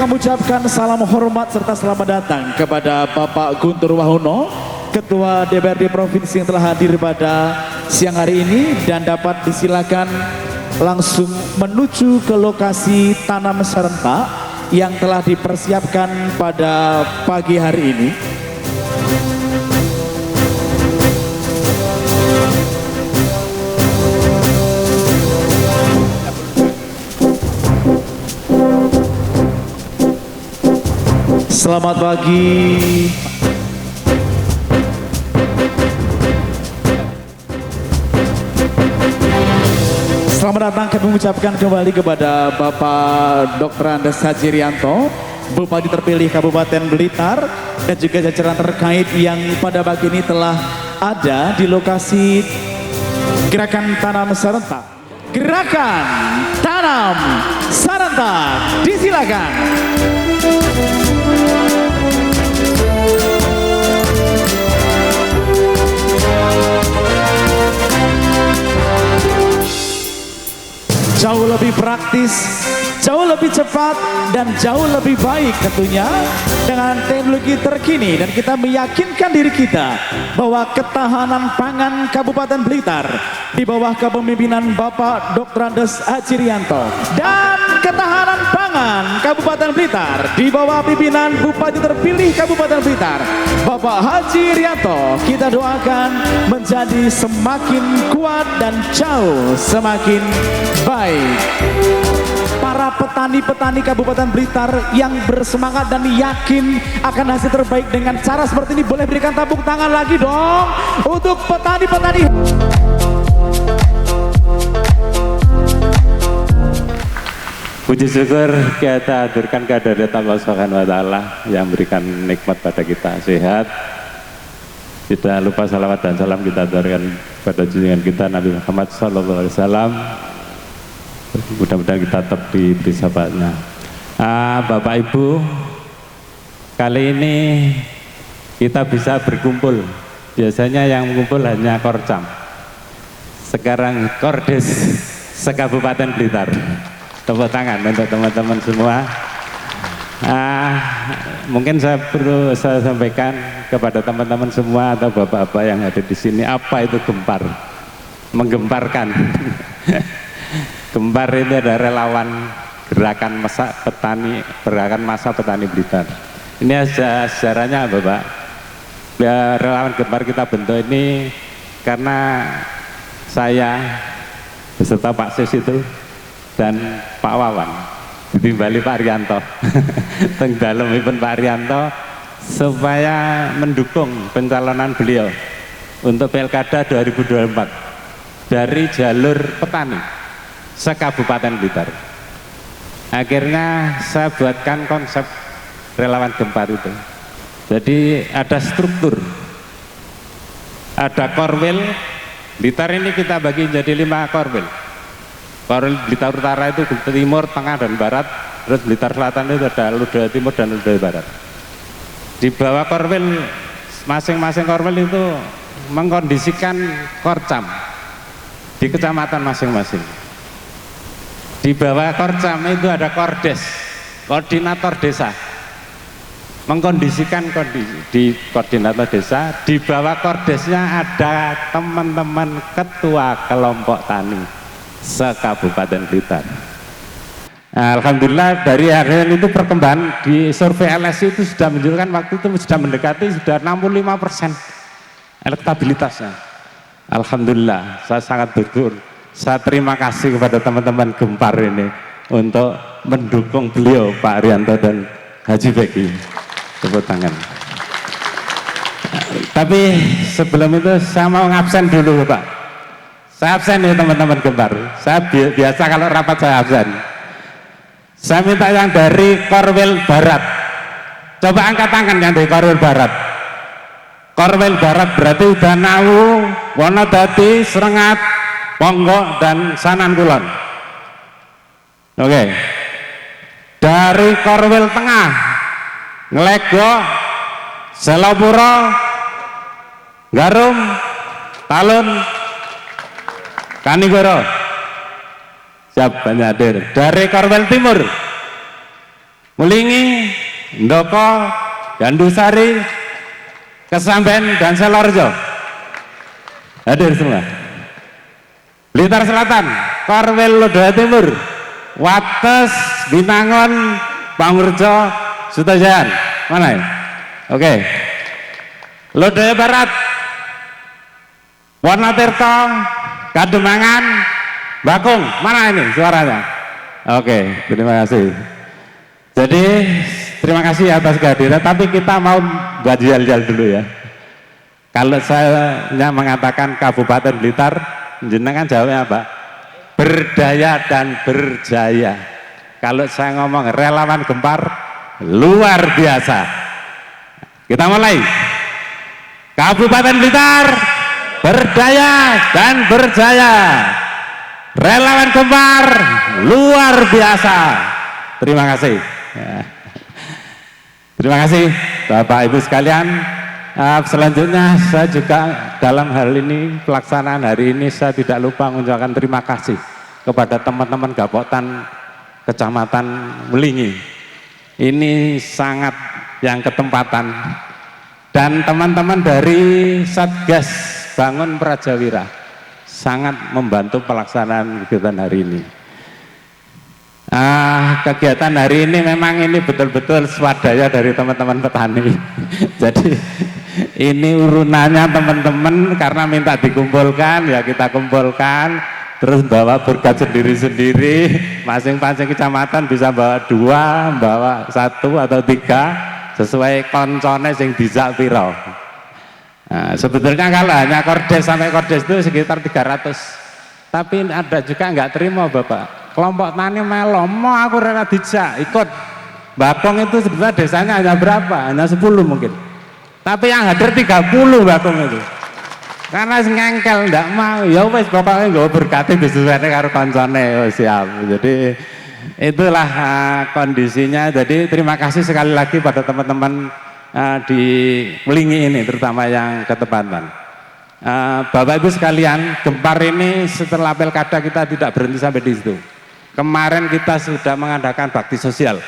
juga mengucapkan salam hormat serta selamat datang kepada Bapak Guntur Wahono, Ketua DPRD Provinsi yang telah hadir pada siang hari ini, dan dapat disilakan langsung menuju ke lokasi tanam serentak yang telah dipersiapkan pada pagi hari ini. Selamat pagi. Selamat datang, kami mengucapkan kembali kepada Bapak Dr. Andes Haji Rianto, Bupati terpilih Kabupaten Blitar, dan juga jajaran terkait yang pada pagi ini telah ada di lokasi gerakan tanam serentak. Gerakan tanam serentak, disilakan. Jauh lebih praktis, jauh lebih cepat, dan jauh lebih baik tentunya dengan teknologi terkini, dan kita meyakinkan diri kita bahwa ketahanan pangan Kabupaten Blitar di bawah kepemimpinan Bapak Dr. Andes Haji Rianto, dan ketahanan pangan Kabupaten Blitar di bawah pimpinan Bupati terpilih Kabupaten Blitar Bapak Haji Rianto, kita doakan menjadi semakin kuat dan jauh semakin baik. Para petani-petani Kabupaten Blitar yang bersemangat dan yakin akan hasil terbaik dengan cara seperti ini, boleh berikan tepuk tangan lagi dong untuk petani-petani. Puji syukur kita haturkan kehadirat Allah Subhanahu wa Ta'ala yang memberikan nikmat pada kita sehat. Tidak lupa salawat dan salam kita haturkan pada junjungan kita Nabi Muhammad SAW. Mudah-mudahan kita tetap diberi sahabatnya. Bapak Ibu, kali ini kita bisa berkumpul. Biasanya yang mengumpul hanya Korcam, sekarang Kordes se-Kabupaten Blitar. Tepuk tangan untuk teman-teman semua. Mungkin saya sampaikan kepada teman-teman semua atau bapak-bapak yang ada di sini, apa itu gempar? Menggemparkan. Gempar itu ada relawan gerakan masa petani Blitar. Ini sejarahnya Bapak. Relawan gempar kita bentuk ini karena saya beserta Pak Sis itu dan Pak Wawan ditimbali Pak Rianto teng dalemipun Pak Rianto supaya mendukung pencalonan beliau untuk Pilkada 2024 dari jalur petani se-Kabupaten Blitar. Akhirnya saya buatkan konsep relawan gempar itu. Jadi ada struktur, ada korwil. Blitar ini kita bagi jadi 5 korwil. Korwil Blitar Utara itu timur, tengah, dan barat. Terus Blitar Selatan itu ada Luda Timur dan Luda Barat. Di bawah korwil, masing-masing korwil itu mengkondisikan Korcam di kecamatan masing-masing. Di bawah Korcam itu ada Kordes, koordinator desa, mengkondisikan di koordinator desa. Di bawah Kordesnya ada teman-teman ketua kelompok tani se-Kabupaten Blitar. Alhamdulillah dari harian itu perkembangan di survei LSI itu sudah menunjukkan waktu itu sudah mendekati sudah 65% elektabilitasnya. Alhamdulillah, saya sangat bersyukur. Saya terima kasih kepada teman-teman gempar ini untuk mendukung beliau Pak Rianto dan Haji Beki. Tepuk tangan. Tapi sebelum itu saya mau ngabsen dulu Pak. Saya absen ya teman-teman gempar. Saya biasa kalau rapat saya absen. Saya minta yang dari Korwil Barat. Coba angkat tangan yang dari Korwil Barat. Korwil Barat berarti Danawu, Wonodadi, Serengat, Ponggok, dan Sanan Kulon. Oke. Dari Korwil Tengah, Nglego, Selopuro, Garum, Talun, Kanigoro. Siap, banyak hadir. Dari Korwil Timur, Mulingi, Ndoko, Gandusari, Kesamben, dan Selorjo. Hadir semua. Blitar Selatan, Korwil Lodaya Timur, Wates, Binangun, Pamurjo, Sutojan. Mana ya? Oke. Lodaya Barat, Wonotirto, Kademangan, Bakung. Mana ini suaranya? Oke, terima kasih. Jadi terima kasih atas kehadiran, tapi kita mau buat jal-jal dulu ya. Kalau saya mengatakan Kabupaten Blitar, jenengan jawabnya apa? Berdaya dan berjaya. Kalau saya ngomong relawan Gempar, luar biasa. Kita mulai. Kabupaten Blitar, berdaya dan berjaya. Relawan Gempar, luar biasa. Terima kasih. Ya. Terima kasih Bapak Ibu sekalian. Selanjutnya saya juga dalam hal ini pelaksanaan hari ini saya tidak lupa mengucapkan terima kasih kepada teman-teman Gapotan Kecamatan Mulingi. Ini sangat yang ketempatan, dan teman-teman dari Satgas Bangun Prajawira sangat membantu pelaksanaan kegiatan hari ini. Kegiatan hari ini memang ini betul-betul swadaya dari teman-teman petani. Jadi ini urunannya teman-teman karena minta dikumpulkan, ya kita kumpulkan, terus bawa berkat sendiri-sendiri, masing-masing kecamatan bisa bawa 2, bawa 1 atau 3 sesuai koncone sing bisa piro. Nah, sebetulnya kalau hanya kordes sampai kordes itu sekitar 300, tapi ada juga nggak terima Bapak. Kelompok tani melo, mau aku rela dijak ikut. Bakung itu sebenarnya desanya hanya berapa? Hanya 10 mungkin. Tapi yang hadir 30 Bakung itu. Karena ngengkel ndak mau. Ya wes bapaknya nggak berkati disesuaikan karo kancane. Oh, siap. Jadi itulah kondisinya. Jadi terima kasih sekali lagi pada teman-teman di Mulingi ini, terutama yang ketepatan. Bapak Ibu sekalian, Gempar ini setelah pilkada kita tidak berhenti sampai di situ. Kemarin kita sudah mengadakan bakti sosial,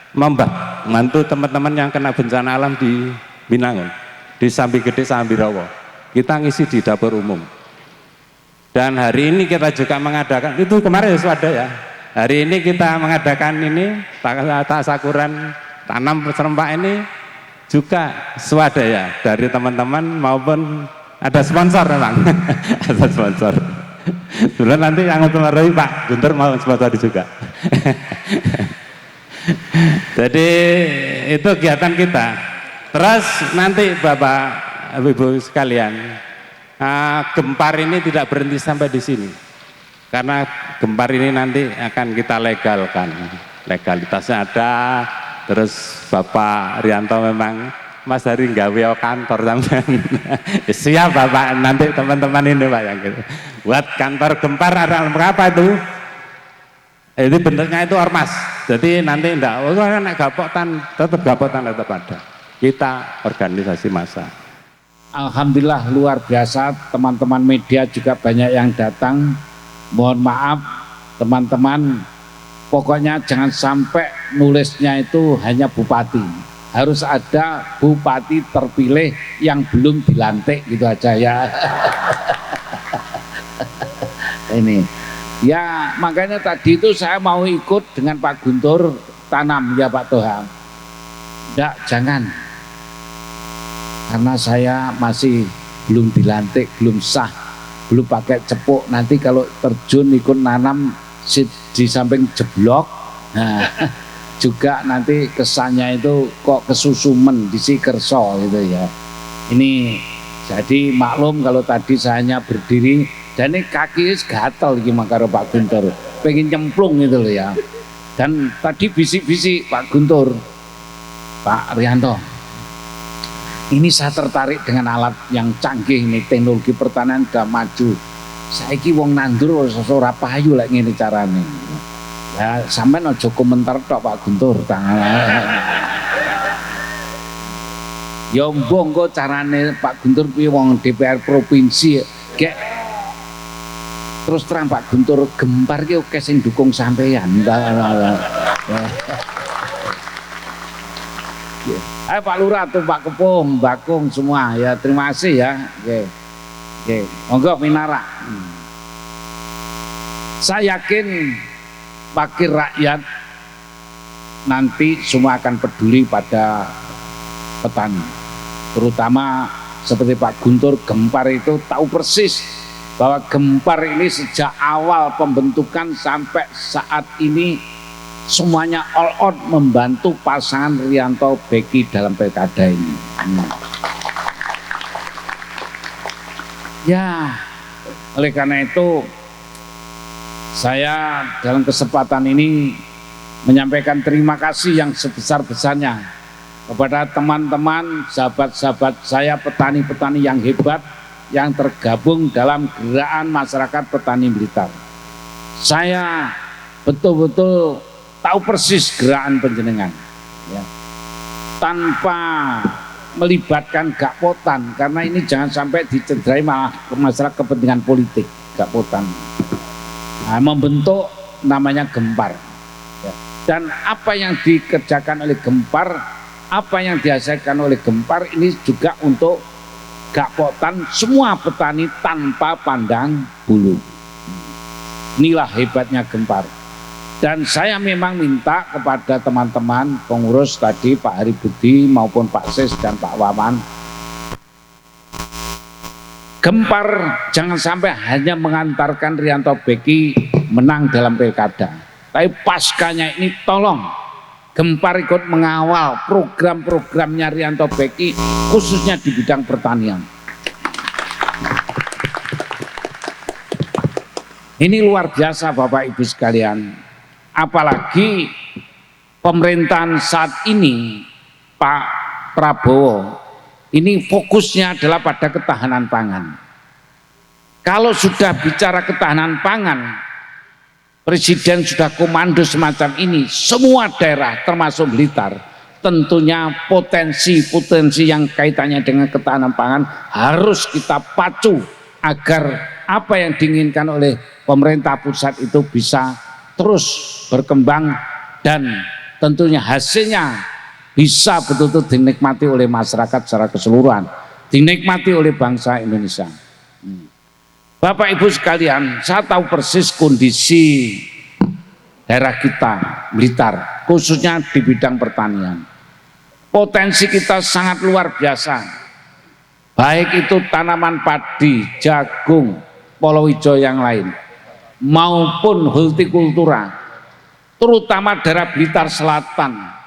membantu teman-teman yang kena bencana alam di Binangun, di Sambi Gede, Sambirawo. Kita ngisi di dapur umum. Dan hari ini kita juga mengadakan, itu kemarin ya swadaya. Hari ini kita mengadakan ini tasakuran tanam serempak ini juga swadaya dari teman-teman maupun ada sponsor memang. Ada sponsor. Dulu nanti yang mempengaruhi Pak Guntur mau sponsor juga. Jadi itu kegiatan kita. Terus nanti Bapak Ibu sekalian, Gempar ini tidak berhenti sampai di sini. Karena Gempar ini nanti akan kita legalkan. Legalitasnya ada. Terus Bapak Rianto memang Mas Hari nggawe kantor sampean. Siap Bapak, nanti teman-teman ini Pak yang gitu. Buat kantor Gempar ada berapa itu? Itu bentuknya itu ormas. Jadi nanti enggak, oh nek Gapotan tetap ada. Kita organisasi massa. Alhamdulillah luar biasa, teman-teman media juga banyak yang datang. Mohon maaf teman-teman, pokoknya jangan sampai nulisnya itu hanya bupati. Harus ada bupati terpilih yang belum dilantik gitu aja ya. Ini ya, makanya tadi itu saya mau ikut dengan Pak Guntur tanam ya Pak Toha. Enggak, jangan, karena saya masih belum dilantik, belum sah, belum pakai cepuk. Nanti kalau terjun ikut nanam di samping jeblok, nah juga nanti kesannya itu kok kesusumen di Sikerso gitu ya. Ini jadi maklum kalau tadi saya hanya berdiri dan ini kaki gatal iki karo Pak Guntur, pengen nyemplung gitu loh ya. Dan tadi bisik-bisik Pak Guntur, Pak Rianto, ini saya tertarik dengan alat yang canggih ini, teknologi pertanian udah maju. Saiki wong nandur ora payu lek ngene carane. Ya sampean aja komentar tok Pak Guntur. Ya mbongko carane Pak Guntur piye wong DPR provinsi gek. Terus terang Pak Guntur, Gempar ki oke sing dukung sampeyan. Ayo Pak Lurah tuh Pak Kepung, Bakung semua ya, terima kasih ya. Oke. Monggo Minara. Saya yakin wakil rakyat nanti semua akan peduli pada petani. Terutama seperti Pak Guntur Gempar itu tahu persis bahwa Gempar ini sejak awal pembentukan sampai saat ini semuanya all out membantu pasangan Rianto Beki dalam pilkada ini. Ya, oleh karena itu saya dalam kesempatan ini menyampaikan terima kasih yang sebesar-besarnya kepada teman-teman, sahabat-sahabat saya, petani-petani yang hebat yang tergabung dalam gerakan masyarakat petani Blitar. Saya betul-betul tahu persis gerakan panjenengan, ya. Tanpa melibatkan Gakpotan, karena ini jangan sampai dicederai malah masalah kepentingan politik Gakpotan. Nah, membentuk namanya Gempar, ya. Dan apa yang dikerjakan oleh Gempar, apa yang dihasilkan oleh Gempar ini juga untuk Gakpotan semua petani tanpa pandang bulu. Inilah hebatnya Gempar. Dan saya memang minta kepada teman-teman pengurus tadi Pak Hari Budi maupun Pak Sis dan Pak Wawan, Gempar jangan sampai hanya mengantarkan Rianto Beki menang dalam pilkada, tapi paskanya ini tolong Gempar ikut mengawal program-programnya Rianto Beki khususnya di bidang pertanian. Ini luar biasa Bapak Ibu sekalian. Apalagi pemerintahan saat ini Pak Prabowo ini fokusnya adalah pada ketahanan pangan. Kalau sudah bicara ketahanan pangan, Presiden sudah komando semacam ini, semua daerah termasuk Blitar tentunya potensi-potensi yang kaitannya dengan ketahanan pangan harus kita pacu agar apa yang diinginkan oleh pemerintah pusat itu bisa terus berkembang dan tentunya hasilnya bisa betul-betul dinikmati oleh masyarakat secara keseluruhan, dinikmati oleh bangsa Indonesia. Bapak Ibu sekalian, saya tahu persis kondisi daerah kita, Blitar, khususnya di bidang pertanian. Potensi kita sangat luar biasa, baik itu tanaman padi, jagung, palawija yang lain, maupun hortikultura, terutama daerah Blitar Selatan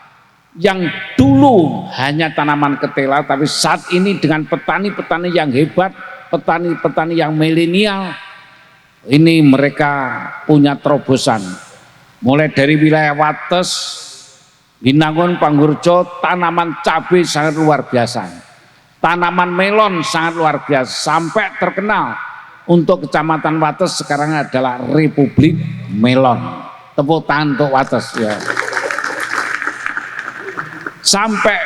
yang dulu hanya tanaman ketela, tapi saat ini dengan petani-petani yang hebat, petani-petani yang milenial, ini mereka punya terobosan. Mulai dari wilayah Wates, Binangun, Panggurjo, tanaman cabai sangat luar biasa, tanaman melon sangat luar biasa, sampai terkenal untuk Kecamatan Wates sekarang adalah Republik Melon. Tepuk tangan untuk Wates ya. Sampai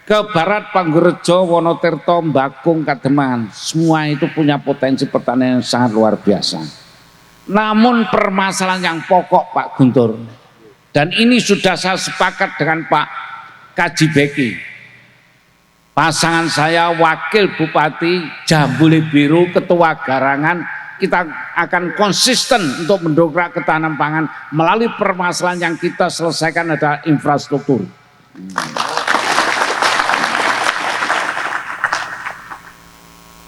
ke barat Panggurjo, Wonotirto, Bakung, Kademangan, semua itu punya potensi pertanian yang sangat luar biasa. Namun permasalahan yang pokok Pak Guntur, dan ini sudah saya sepakat dengan Pak Kaji Beki, pasangan saya Wakil Bupati Jambule Biru, Ketua Garangan, kita akan konsisten untuk mendongkrak ketahanan pangan melalui permasalahan yang kita selesaikan adalah infrastruktur.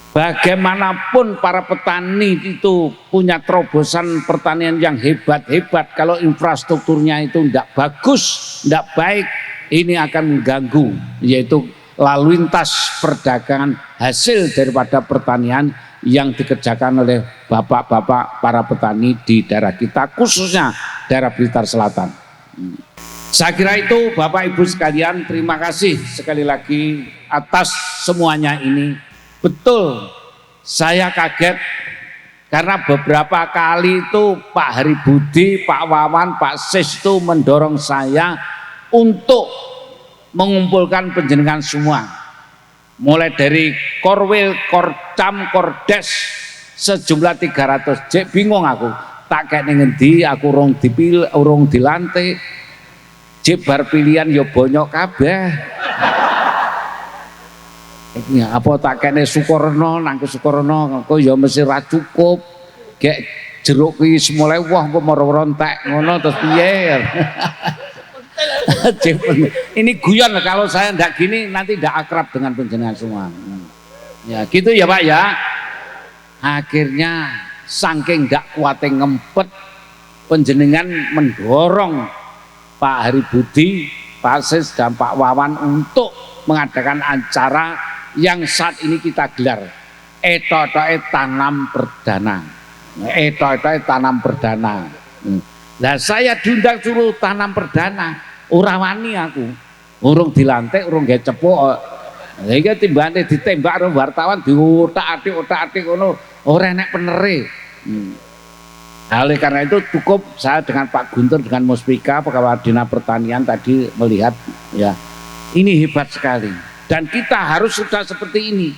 Bagaimanapun para petani itu punya terobosan pertanian yang hebat-hebat, kalau infrastrukturnya itu tidak bagus, tidak baik, ini akan mengganggu, yaitu lalu lintas perdagangan hasil daripada pertanian yang dikerjakan oleh bapak-bapak para petani di daerah kita, khususnya daerah Blitar Selatan. Saya kira itu Bapak Ibu sekalian, terima kasih sekali lagi atas semuanya ini. Betul, saya kaget karena beberapa kali itu Pak Hari Budi, Pak Wawan, Pak Sis itu mendorong saya untuk mengumpulkan penjenengan semua, mulai dari Korwil, Korcam, Kordes sejumlah 300. Cek bingung aku, tak kayak ngendi, aku urung dilantik. Jebar pilihan ya bonyok kabeh. Ya, apa tak kene Sukorno nang Sukorno kok ya mesti ra cukup. Gek jeruk ki semulai wah kok moro-moro entek ngono terus piye. Ini guyon kalau saya ndak gini nanti ndak akrab dengan panjenengan semua. Ya gitu ya Pak ya. Akhirnya saking ndak kuate ngempet panjenengan mendorong Pak Hari Budi, Pak Sis dan Pak Wawan untuk mengadakan acara yang saat ini kita gelar Etotoe Tanam Perdana. Etotoe Tanam Perdana. Nah saya diundang suruh tanam perdana, ora wani aku. Urung dilantik, urung gawe cepuk. Lah iki timbane ditembak karo wartawan diotak-atik ngono, ora enek penere. Oleh karena itu cukup saya dengan Pak Guntur dengan Muspika Pegawai Dinas Pertanian tadi melihat ya ini hebat sekali dan kita harus sudah seperti ini.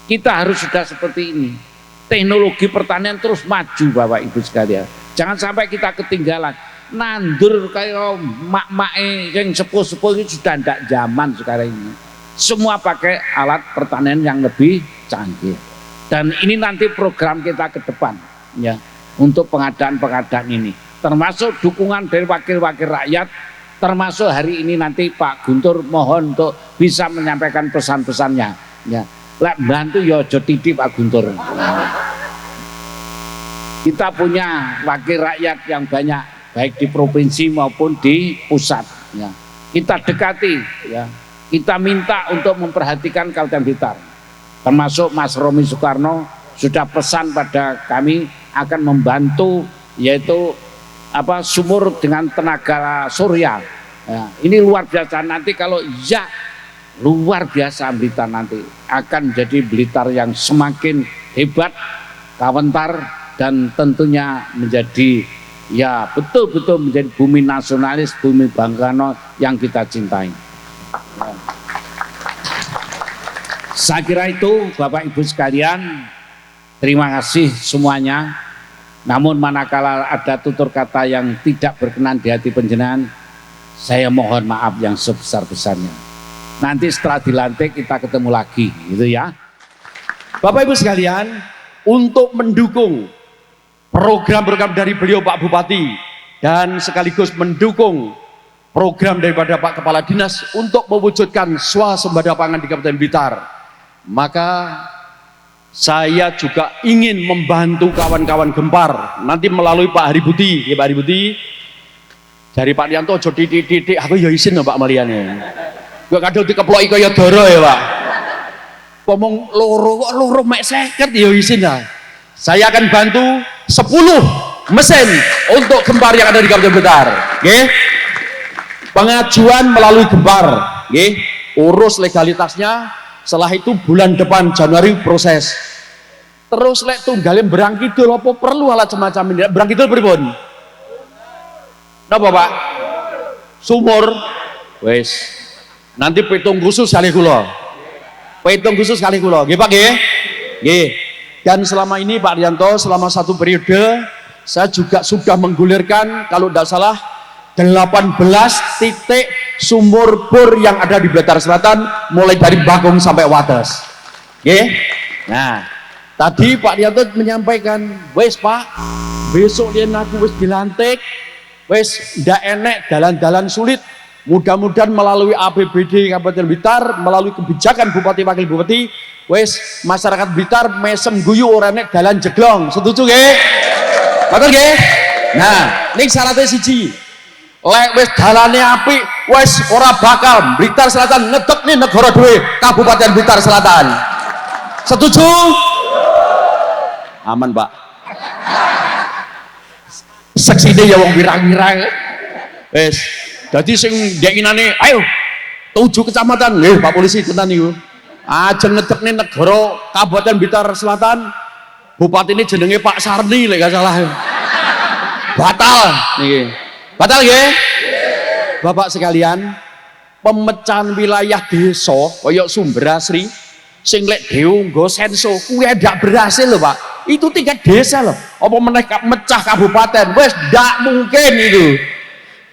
Kita harus sudah seperti ini. Teknologi pertanian terus maju Bapak Ibu sekalian. Jangan sampai kita ketinggalan. Nandur kayak mak-make yang sepuh-sepuh itu sudah tidak zaman sekarang ini. Semua pakai alat pertanian yang lebih canggih. Dan ini nanti program kita ke depan ya untuk pengadaan-pengadaan ini. Termasuk dukungan dari wakil-wakil rakyat, termasuk hari ini nanti Pak Guntur mohon untuk bisa menyampaikan pesan-pesannya ya. Lek bantu ya aja titip Pak Guntur. Kita punya wakil rakyat yang banyak baik di provinsi maupun di pusat ya. Kita dekati ya. Kita minta untuk memperhatikan Kabupaten Blitar. Termasuk Mas Romi Soekarno sudah pesan pada kami akan membantu yaitu sumur dengan tenaga surya. Ya, ini luar biasa nanti kalau ya luar biasa Blitar nanti akan jadi Blitar yang semakin hebat, kawentar dan tentunya menjadi ya betul-betul menjadi bumi nasionalis, bumi bangga yang kita cintai. Ya. Saya kira itu Bapak Ibu sekalian, terima kasih semuanya. Namun manakala ada tutur kata yang tidak berkenan di hati panjenengan, saya mohon maaf yang sebesar-besarnya. Nanti setelah dilantik kita ketemu lagi, gitu ya. Bapak Ibu sekalian, untuk mendukung program-program dari beliau Pak Bupati dan sekaligus mendukung program daripada Pak Kepala Dinas untuk mewujudkan swasembada pangan di Kabupaten Blitar, maka saya juga ingin membantu kawan-kawan Gempar nanti melalui Pak Hari Budi, ya Pak Hari Budi. Dari Pak Rianto ojo titik-titik, aku ya izin Pak Maliane. Gue kadang dikeploki kaya doro ya Pak. Ngomong loro mek 50 ya izin lah. Saya akan bantu 10 mesin untuk Gempar yang ada di Kabupaten Blitar. Nggih. Pengajuan melalui Gempar, nggih. Urus legalitasnya. Setelah itu bulan depan Januari proses. Terus lek tunggalin berang kidul apa perlu alat semacam ini? Berang kidul pripun? Napa Pak? Sumur. Wes. Nanti pitung khusus kali kula. Pitung khusus kali kula. Nggih Pak nggih? Nggih. Dan selama ini Pak Rianto selama 1 periode saya juga sudah menggulirkan kalau tidak salah 18 titik sumur bor yang ada di Blitar Selatan mulai dari Bagong sampai Wates. Nggih. Nah, tadi Pak Rianto menyampaikan, "Wes Pak, besok yen aku wis dilantik, wis ndak enek dalan-dalan sulit. Mudah-mudahan melalui APBD Kabupaten Blitar, melalui kebijakan Bupati Wakil Bupati, wes masyarakat Blitar mesem guyu ora enek dalan jeglong." Setuju nggih? Betul nggih? Nah, ning syaratnya siji. Lek wis dalane apik, wis ora bakal Blitar Selatan ngedekne negara dhewe Kabupaten Blitar Selatan. Setuju? Aman, Pak. Seksine ya wong wirang-wirang. Wis, dadi sing ndekinane, ayo 7 kecamatan. Nggih, Pak Polisi tenan niku. Ajeng ngedekne negara Kabupaten Blitar Selatan. Bupati ini jenenge Pak Sarni lek gak salah. Batal niki. Batal nggih? Bapak sekalian, pemecahan wilayah desa kaya Sumber Asri sing lek dhewe nggo senso kuwi ndak berhasil lho Pak. Itu tingkat desa loh. Apa meneh mecah kabupaten? Wes ndak mungkin itu.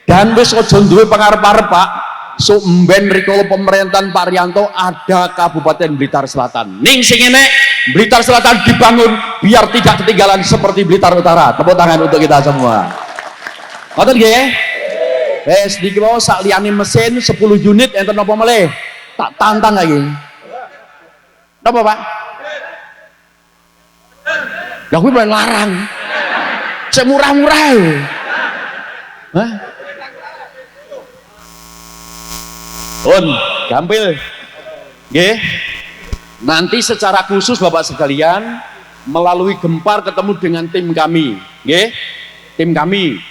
Dan wis aja duwe pangarep-arep Pak. Sumben rikala pemerintahan Pak Rianto ada Kabupaten Blitar Selatan. Ning sing enek Blitar Selatan dibangun biar tidak ketinggalan seperti Blitar Utara. Tepuk tangan untuk kita semua. Ngoten nggih? Wes niki mau sak liyane mesin 10 unit enten napa meleh? Tak tantang lagi. Napa Pak? Lah kuwi mulai larang. Cek murah-murah lho. Hah? Gampil. Nggih. Nanti secara khusus Bapak sekalian melalui Gempar ketemu dengan tim kami, nggih. Tim kami.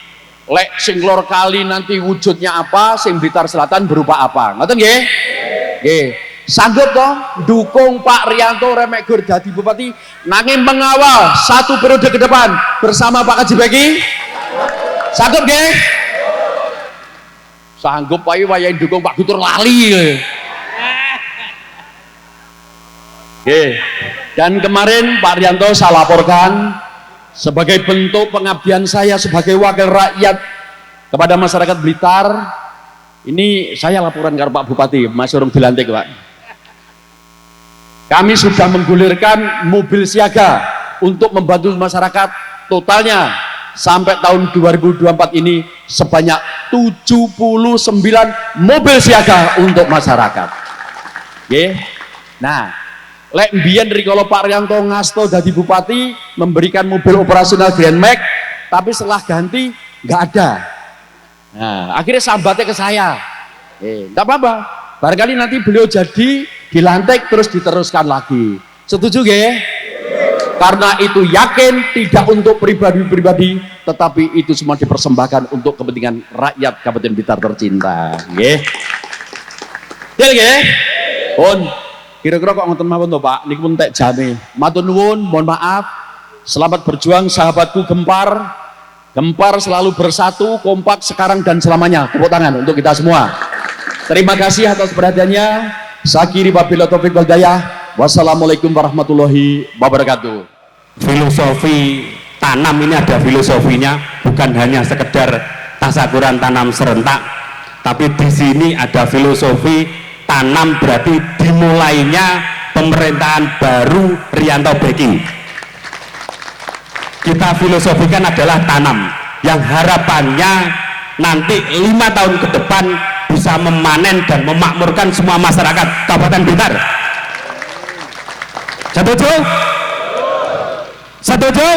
Lek sing lor kali nanti wujudnya apa, sing Blitar Selatan berupa apa. Ngoten nggih? Nggih. Sanggup toh dukung Pak Rianto Remek Gur dadi bupati nanging mengawal 1 periode ke depan bersama Pak Haji Beki? Sanggup nggih? Sanggup wae wayahe dukung Pak Gutur lali. Oke. Dan kemarin Pak Rianto saya laporkan sebagai bentuk pengabdian saya sebagai wakil rakyat kepada masyarakat Blitar. Ini saya laporan ke Pak Bupati, masih urung dilantik Pak. Kami sudah menggulirkan mobil siaga untuk membantu masyarakat, totalnya sampai tahun 2024 ini sebanyak 79 mobil siaga untuk masyarakat. Oke. Nah, lek mbiyen rikala Pak Rianto ngasto dadi bupati memberikan mobil operasional Grand Max, tapi setelah ganti nggak ada. Nah, akhirnya sambatnya ke saya. Nggak apa-apa. Barangkali nanti beliau jadi dilantik terus diteruskan lagi. Setuju nggih? Karena itu yakin tidak untuk pribadi-pribadi, tetapi itu semua dipersembahkan untuk kepentingan rakyat Kabupaten Blitar tercinta. Nggih. Ya nggih. Pun kira-kira kok ngoten mawon to Pak, niku pun tek jame. Matur nuwun, mohon maaf. Selamat berjuang sahabatku Gempar. Gempar selalu bersatu, kompak sekarang dan selamanya. Tepuk tangan untuk kita semua. Terima kasih atas perhatiannya. Sakiri wabillahi taufiq wal hidayah. Wassalamualaikum warahmatullahi wabarakatuh. Filosofi tanam ini ada filosofinya, bukan hanya sekedar tasakuran tanam serentak, tapi di sini ada filosofi tanam berarti dimulainya pemerintahan baru Rianto Beki. Kita filosofikan adalah tanam yang harapannya nanti 5 tahun ke depan bisa memanen dan memakmurkan semua masyarakat Kabupaten Blitar. Setuju? Setuju?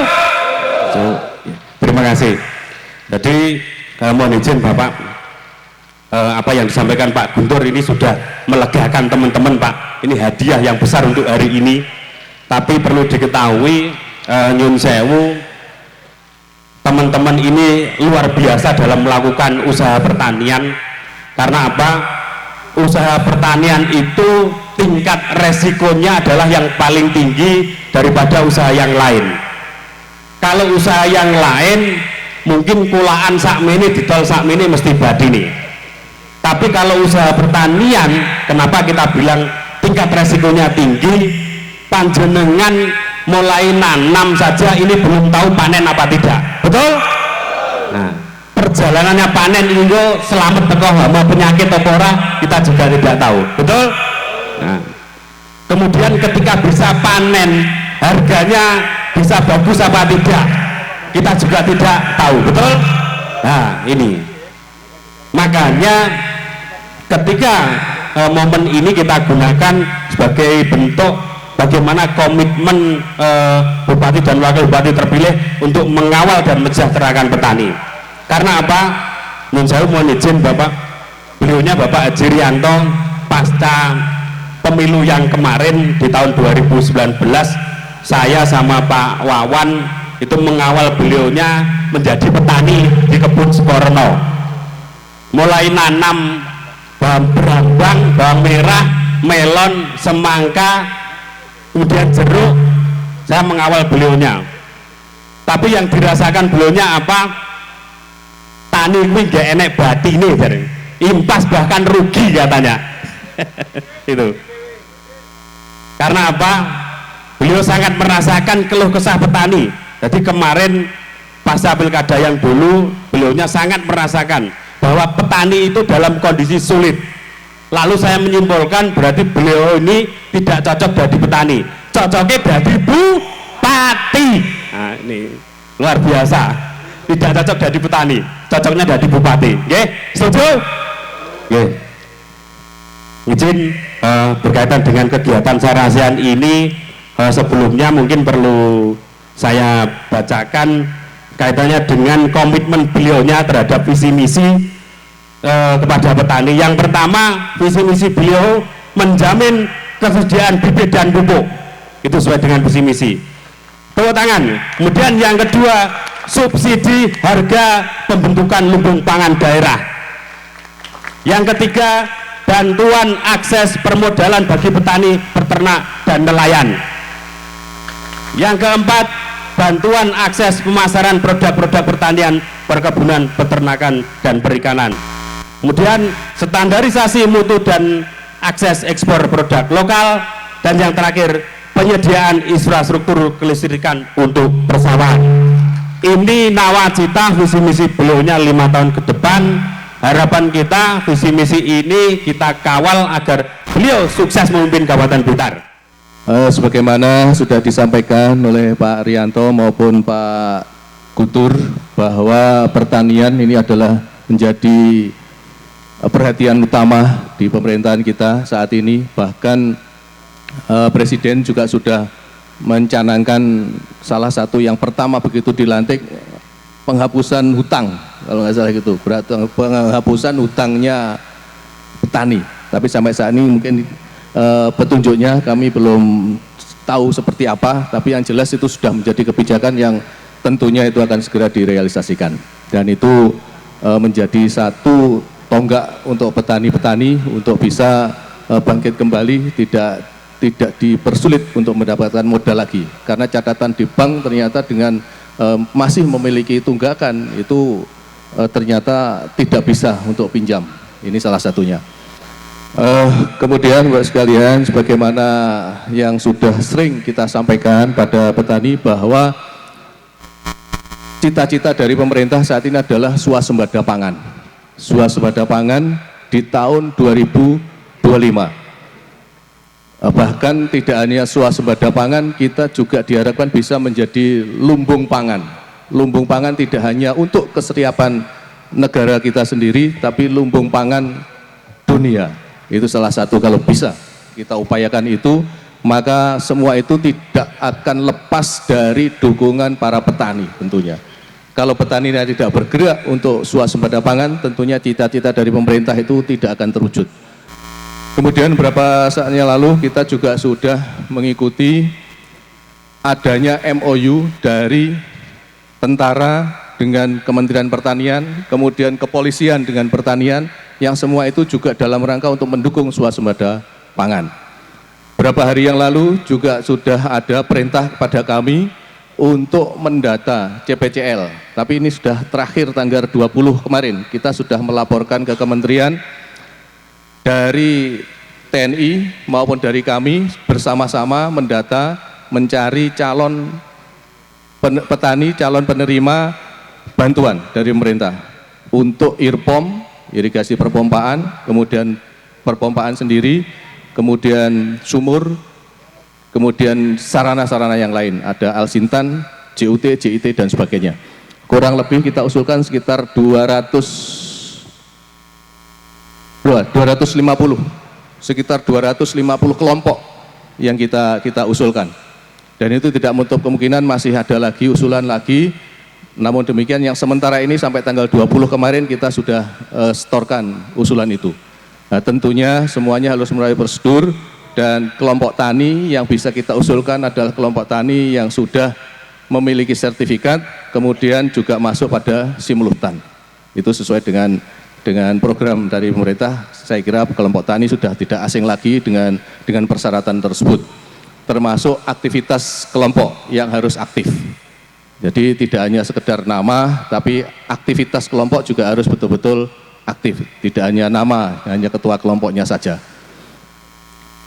Terima kasih. Jadi mohon izin Bapak, apa yang disampaikan Pak Guntur ini sudah melegakan teman-teman Pak. Ini hadiah yang besar untuk hari ini. Tapi perlu diketahui, nyun sewu, teman-teman ini luar biasa dalam melakukan usaha pertanian. Karena apa? Usaha pertanian itu tingkat resikonya adalah yang paling tinggi daripada usaha yang lain. Kalau usaha yang lain mungkin kulaan sakmene didol sakmene mesti badine. Tapi kalau usaha pertanian, kenapa kita bilang tingkat resikonya tinggi? Panjenengan mulai nanam saja ini belum tahu panen apa tidak, betul? Nah, perjalanannya panen itu selamat teko hama penyakit apa ora kita juga tidak tahu, betul? Nah, kemudian ketika bisa panen harganya bisa bagus apa tidak kita juga tidak tahu, betul? Nah ini makanya ketika momen ini kita gunakan sebagai bentuk bagaimana komitmen bupati dan wakil bupati terpilih untuk mengawal dan mensejahterakan petani. Karena apa? Nun saya mohon izin Bapak, beliaunya Bapak Haji Rianto pasca pemilu yang kemarin di tahun 2019, saya sama Pak Wawan itu mengawal beliaunya menjadi petani di kebun Sukorno, mulai nanam bawang brambang, bawang merah, melon, semangka, kemudian jeruk. Saya mengawal beliaunya, tapi yang dirasakan beliaunya apa? Tani ini gak enek batine, impas bahkan rugi katanya. Itu karena apa? Beliau sangat merasakan keluh kesah petani. Jadi kemarin pasca pilkada yang dulu beliaunya sangat merasakan bahwa petani itu dalam kondisi sulit. Lalu saya menyimpulkan berarti beliau ini tidak cocok jadi petani, cocoknya jadi bupati. Nah, ini luar biasa, tidak cocok jadi petani, cocoknya jadi bupati. Oke, setuju? Oke. Izin berkaitan dengan kegiatan serasian ini, sebelumnya mungkin perlu saya bacakan kaitannya dengan komitmen beliaunya terhadap visi misi kepada petani. Yang pertama, visi misi beliau menjamin ketersediaan bibit dan pupuk, itu sesuai dengan visi misi. Tepuk tangan. Kemudian yang kedua, subsidi harga pembentukan lumbung pangan daerah. Yang ketiga, bantuan akses permodalan bagi petani, peternak, dan nelayan. Yang keempat, bantuan akses pemasaran produk-produk pertanian, perkebunan, peternakan, dan perikanan. Kemudian standarisasi mutu dan akses ekspor produk lokal. Dan yang terakhir, penyediaan infrastruktur kelistrikan untuk persawahan. Ini nawacita visi misi beliaunya 5 tahun ke depan. Harapan kita visi misi ini kita kawal agar beliau sukses memimpin Kabupaten Blitar. Sebagaimana sudah disampaikan oleh Pak Rianto maupun Pak Gutur bahwa pertanian ini adalah menjadi perhatian utama di pemerintahan kita saat ini. Bahkan Presiden juga sudah mencanangkan salah satu yang pertama begitu dilantik, penghapusan hutang, kalau nggak salah gitu, penghapusan hutangnya petani. Tapi sampai saat ini mungkin petunjuknya kami belum tahu seperti apa, tapi yang jelas itu sudah menjadi kebijakan yang tentunya itu akan segera direalisasikan. Dan itu menjadi satu tonggak untuk petani-petani untuk bisa bangkit kembali, tidak dipersulit untuk mendapatkan modal lagi. Karena catatan di bank ternyata dengan masih memiliki tunggakan itu ternyata tidak bisa untuk pinjam. Ini salah satunya. Kemudian Bapak sekalian, sebagaimana yang sudah sering kita sampaikan pada petani bahwa cita-cita dari pemerintah saat ini adalah swasembada pangan. Swasembada pangan di tahun 2025. Bahkan tidak hanya swasembada pangan, kita juga diharapkan bisa menjadi lumbung pangan. Lumbung pangan tidak hanya untuk kesetiaan negara kita sendiri, tapi lumbung pangan dunia. Itu salah satu, kalau bisa kita upayakan itu, maka semua itu tidak akan lepas dari dukungan para petani tentunya. Kalau petani tidak bergerak untuk swasembada pangan, tentunya cita-cita dari pemerintah itu tidak akan terwujud. Kemudian beberapa saat yang lalu kita juga sudah mengikuti adanya MOU dari tentara dengan Kementerian Pertanian, kemudian kepolisian dengan pertanian, yang semua itu juga dalam rangka untuk mendukung swasembada pangan. Beberapa hari yang lalu juga sudah ada perintah kepada kami untuk mendata CPCL, tapi ini sudah terakhir tanggal 20 kemarin, kita sudah melaporkan ke kementerian. Dari TNI maupun dari kami bersama-sama mendata, mencari calon petani, calon penerima bantuan dari pemerintah untuk IRPOM, irigasi perpompaan, kemudian perpompaan sendiri, kemudian sumur, kemudian sarana-sarana yang lain, ada Alsintan, JUT, JIT, dan sebagainya. Kurang lebih kita usulkan sekitar 250 kelompok yang kita usulkan. Dan itu tidak menutup kemungkinan masih ada lagi usulan lagi. Namun demikian yang sementara ini sampai tanggal 20 kemarin kita sudah setorkan usulan itu. Nah, tentunya semuanya harus melalui prosedur, dan kelompok tani yang bisa kita usulkan adalah kelompok tani yang sudah memiliki sertifikat, kemudian juga masuk pada simultan. Itu sesuai dengan program dari pemerintah. Saya kira kelompok tani sudah tidak asing lagi dengan persyaratan tersebut, termasuk aktivitas kelompok yang harus aktif. Jadi tidak hanya sekedar nama, tapi aktivitas kelompok juga harus betul-betul aktif, tidak hanya nama, hanya ketua kelompoknya saja.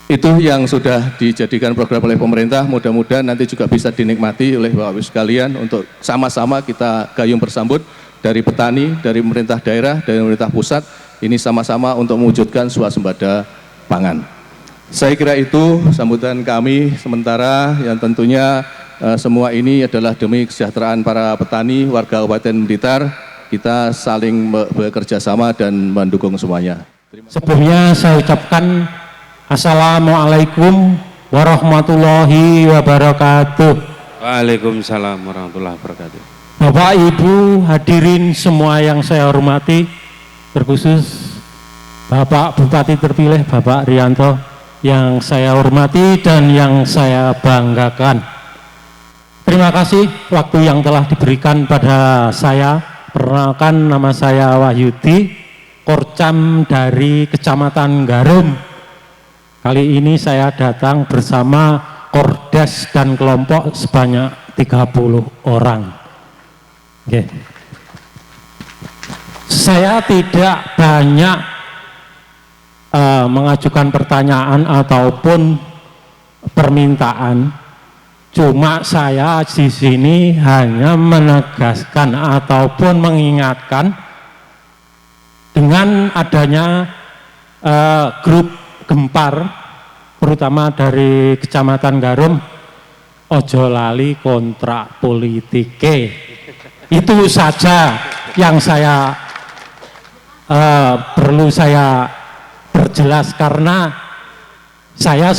Itu yang sudah dijadikan program oleh pemerintah, mudah-mudahan nanti juga bisa dinikmati oleh Bapak Ibu sekalian untuk sama-sama kita gayung bersambut dari petani, dari pemerintah daerah, dari pemerintah pusat, ini sama-sama untuk mewujudkan swasembada pangan. Saya kira itu sambutan kami sementara, yang tentunya semua ini adalah demi kesejahteraan para petani, warga Kabupaten Blitar. Kita saling bekerja sama dan mendukung semuanya. Sebelumnya saya ucapkan Assalamualaikum warahmatullahi wabarakatuh. Waalaikumsalam warahmatullahi wabarakatuh. Bapak Ibu hadirin semua yang saya hormati, terkhusus Bapak Bupati terpilih Bapak Rianto yang saya hormati dan yang saya banggakan. Terima kasih waktu yang telah diberikan pada saya. Perkenalkan, nama saya Wahyudi, Korcam dari Kecamatan Garum. Kali ini saya datang bersama Kordes dan kelompok sebanyak 30 orang. Oke. Saya tidak banyak mengajukan pertanyaan ataupun permintaan. Cuma saya di sini hanya menegaskan ataupun mengingatkan dengan adanya grup gempar, terutama dari Kecamatan Garum, ojo lali kontrak politike. Itu saja yang saya perlu saya perjelas, karena saya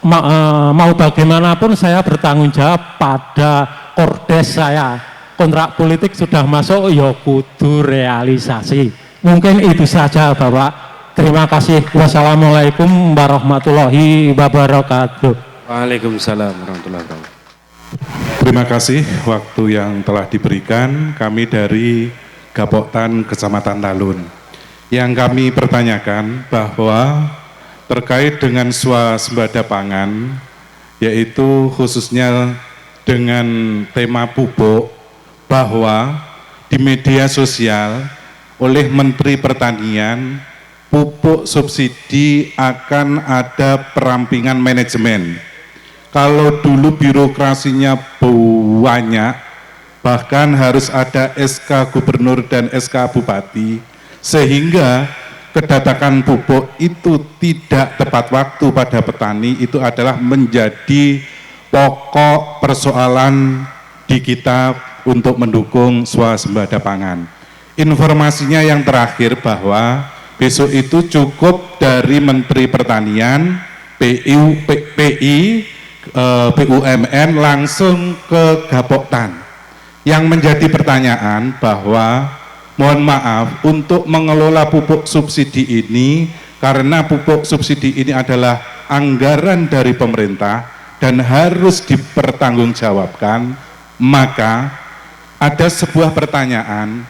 mau bagaimanapun saya bertanggung jawab pada Kordes saya. Kontrak politik sudah masuk, ya kudu realisasi. Mungkin itu saja Bapak. Terima kasih. Wassalamualaikum warahmatullahi wabarakatuh. Waalaikumsalam warahmatullahi wabarakatuh. Terima kasih waktu yang telah diberikan. Kami dari Gapoktan Kecamatan Talun. Yang kami pertanyakan bahwa terkait dengan swasembada pangan, yaitu khususnya dengan tema pupuk, bahwa di media sosial oleh Menteri Pertanian, pupuk subsidi akan ada perampingan manajemen. Kalau dulu birokrasinya banyak, bahkan harus ada SK Gubernur dan SK Bupati, sehingga kedatangan pupuk itu tidak tepat waktu pada petani. Itu adalah menjadi pokok persoalan di kita untuk mendukung swasembada pangan. Informasinya yang terakhir bahwa besok itu cukup dari Menteri Pertanian, BUMN langsung ke Gapoktan. Yang menjadi pertanyaan bahwa mohon maaf, untuk mengelola pupuk subsidi ini, karena pupuk subsidi ini adalah anggaran dari pemerintah dan harus dipertanggungjawabkan, maka ada sebuah pertanyaan,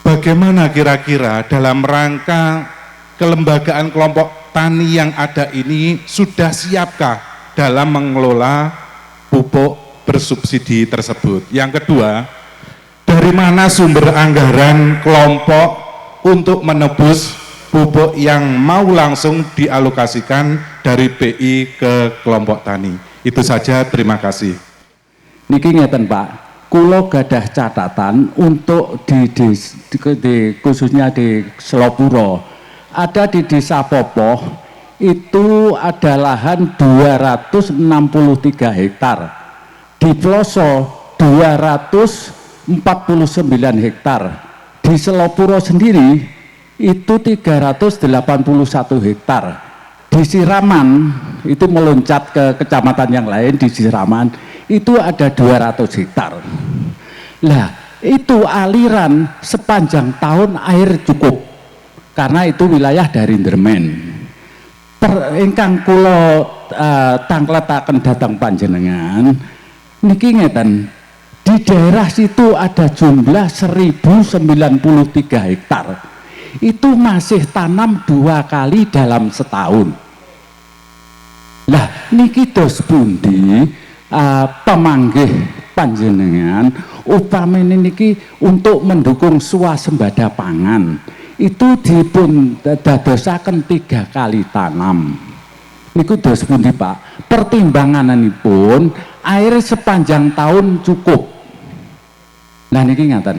bagaimana kira-kira dalam rangka kelembagaan kelompok tani yang ada ini sudah siapkah dalam mengelola pupuk bersubsidi tersebut? Yang kedua, dari mana sumber anggaran kelompok untuk menebus pupuk yang mau langsung dialokasikan dari BI ke kelompok tani? Itu saja, terima kasih. Niki ngeten Pak, kula gadah catatan untuk khususnya di Selopuro, ada di Desa Popoh itu ada lahan 263 hektar, di Ploso 249 hektar, di Selopuro sendiri itu 381 hektar, di Siraman itu meloncat ke kecamatan yang lain, di Siraman itu ada 200 hektar. Lah itu aliran sepanjang tahun air cukup, karena itu wilayah dari Ndermen. Ingkang kula tangkletaken datang panjenengan niki ngeten, di daerah situ ada jumlah 1093 hektar, itu masih tanam 2 kali dalam setahun. Lah niki dos pundi pemanggih panjenengan upamane niki untuk mendukung swasembada pangan itu dipun dadosaken 3 kali tanam. Niku dos pundi Pak? Pertimbanganipun air sepanjang tahun cukup. Nah niki ngaten.